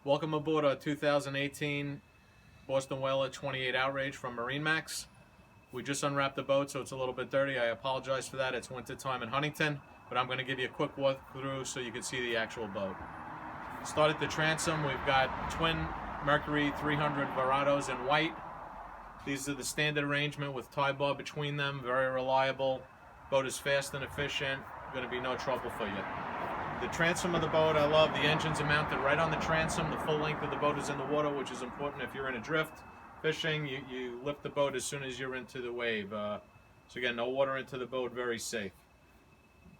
Welcome aboard our 2018 Boston Whaler 28 Outrage from MarineMax. We just unwrapped the boat, so it's a little bit dirty. I apologize for that. It's winter time in Huntington, but I'm going to give you a quick walkthrough so you can see the actual boat. Start at the transom. We've got twin Mercury 300 Varados in white. These are the standard arrangement with tie bar between them. Very reliable. Boat is fast and efficient. Going to be no trouble for you. The transom of the boat, I love. The engines are mounted right on the transom. The full length of the boat is in the water, which is important if you're in a drift fishing. You lift the boat as soon as you're into the wave. So again, no water into the boat, very safe.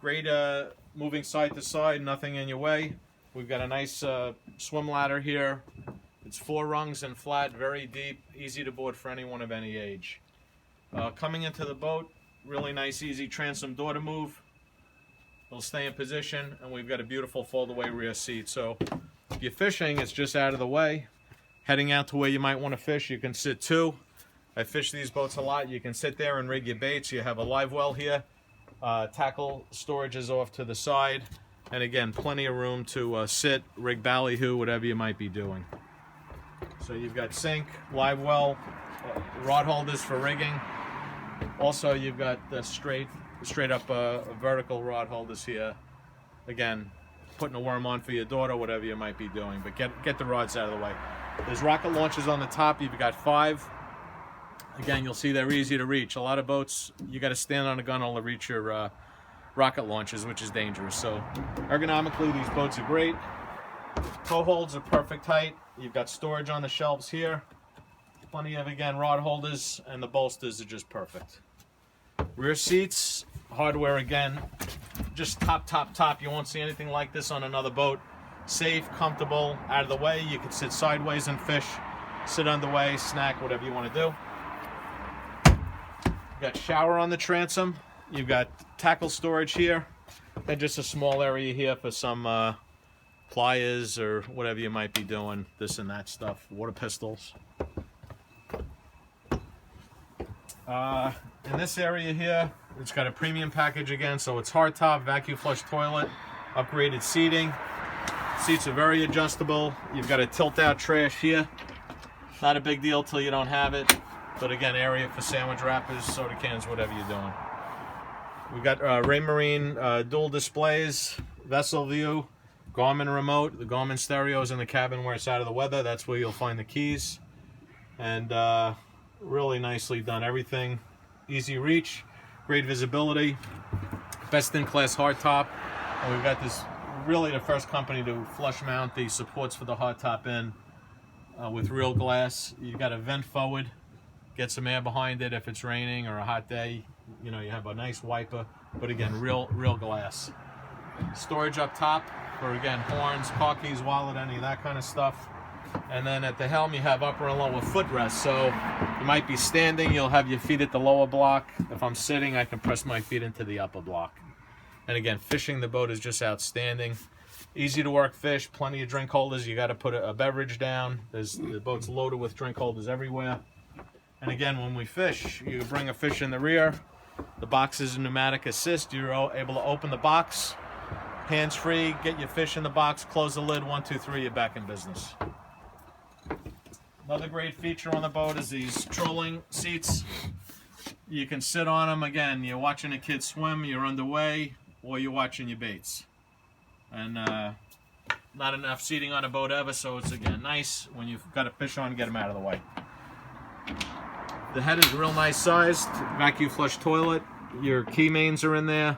Great moving side to side, nothing in your way. We've got a nice swim ladder here. It's 4 rungs and flat, very deep, easy to board for anyone of any age. Coming into the boat, really nice, easy transom door to move. It'll stay in position, and we've got a beautiful fold-away rear seat. So if you're fishing, it's just out of the way. Heading out to where you might want to fish, you can sit two. I fish these boats a lot. You can sit there and rig your baits. You have a live well here. Tackle storage is off to the side. And again, plenty of room to sit, rig ballyhoo, whatever you might be doing. So you've got sink, live well, rod holders for rigging. Also, you've got the straight up vertical rod holders here. Again, putting a worm on for your daughter, whatever you might be doing. But get the rods out of the way. There's rocket launchers on the top. You've got 5. Again, you'll see they're easy to reach. A lot of boats, you got to stand on a gunnel to reach your rocket launchers, which is dangerous. So ergonomically, these boats are great. Tow holds are perfect height. You've got storage on the shelves here. Plenty of, again, rod holders, and the bolsters are just perfect. Rear seats, hardware again, just top. You won't see anything like this on another boat. Safe, comfortable, out of the way. You can sit sideways and fish, sit underway, snack, whatever you want to do. You've got shower on the transom. You've got tackle storage here, and just a small area here for some pliers or whatever you might be doing, this and that stuff, water pistols. In this area here, it's got a premium package again, so it's hardtop, vacuum flush toilet, upgraded seating. Seats are very adjustable. You've got a tilt-out trash here. Not a big deal till you don't have it, but again, area for sandwich wrappers, soda cans, whatever you're doing. We've got Raymarine dual displays, vessel view, Garmin remote, the Garmin stereos in the cabin where it's out of the weather. That's where you'll find the keys. And really nicely done. Everything easy reach, great visibility, best in class hardtop. And we've got this, really the first company to flush mount the supports for the hardtop in with real glass. You've got a vent forward, get some air behind it if it's raining or a hot day. You know, you have a nice wiper, but again, real glass. Storage up top for, again, horns, car keys, wallet, any of that kind of stuff. And then at the helm, you have upper and lower footrests. So you might be standing, you'll have your feet at the lower block. If I'm sitting, I can press my feet into the upper block. And again, fishing the boat is just outstanding. Easy to work fish, plenty of drink holders. You got to put a beverage down. The boat's loaded with drink holders everywhere. And again, when we fish, you bring a fish in the rear. The box is a pneumatic assist. You're able to open the box, hands-free, get your fish in the box, close the lid, 1, 2, 3, you're back in business. Another great feature on the boat is these trolling seats. You can sit on them. Again, you're watching a kid swim, you're underway, or you're watching your baits. And not enough seating on a boat ever, so it's, again, nice when you've got a fish on, get them out of the way. The head is real nice sized, vacuum flush toilet. Your key mains are in there,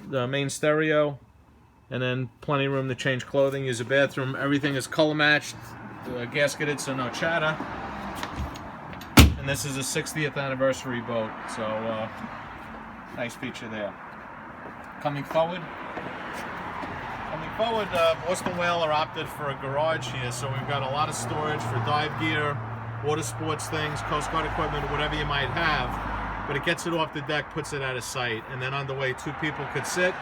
the main stereo, and then plenty of room to change clothing, use a bathroom. Everything is color matched. Gasketed, so no chatter. And this is a 60th anniversary boat, so nice feature there. Coming forward, Boston Whaler opted for a garage here, so we've got a lot of storage for dive gear, water sports things, Coast Guard equipment, whatever you might have. But it gets it off the deck, puts it out of sight, and then on the way 2 people could sit.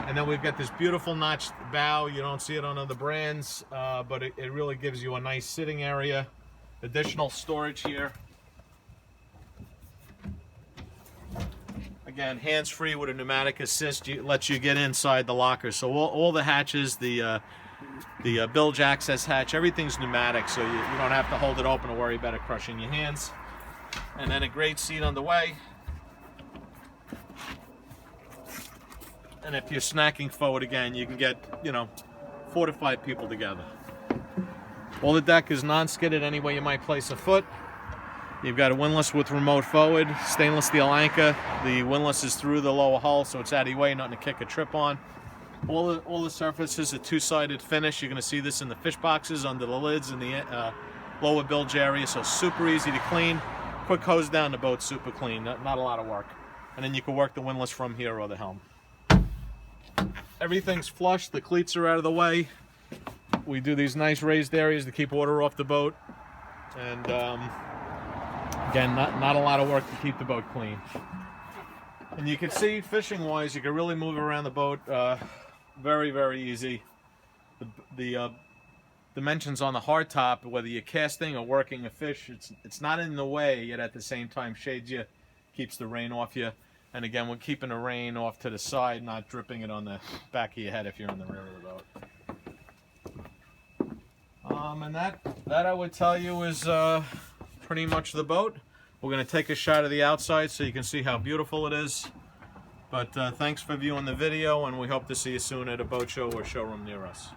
And then we've got this beautiful notched bow. You don't see it on other brands, but it really gives you a nice sitting area. Additional storage here. Again, hands-free with a pneumatic assist. Lets you get inside the locker. So all the hatches, the the bilge access hatch, everything's pneumatic, so you don't have to hold it open or worry about it crushing your hands. And then a great seat on the way. And if you're snacking forward again, you can get, 4 to 5 people together. Well, the deck is non-skidded any way you might place a foot. You've got a windlass with remote forward, stainless steel anchor. The windlass is through the lower hull, so it's out of your way, nothing to kick a trip on. All the surfaces are two-sided finish. You're going to see this in the fish boxes, under the lids, in the lower bilge area, so super easy to clean. Quick hose down, the boat's super clean, not a lot of work. And then you can work the windlass from here or the helm. Everything's flush, the cleats are out of the way. We do these nice raised areas to keep water off the boat. And again, not a lot of work to keep the boat clean. And you can see, fishing-wise, you can really move around the boat very, very easy. The dimensions on the hardtop, whether you're casting or working a fish, it's not in the way, yet at the same time shades you, keeps the rain off you. And again, we're keeping the rain off to the side, not dripping it on the back of your head if you're in the rear of the boat. And that I would tell you is pretty much the boat. We're going to take a shot of the outside so you can see how beautiful it is. But thanks for viewing the video, and we hope to see you soon at a boat show or showroom near us.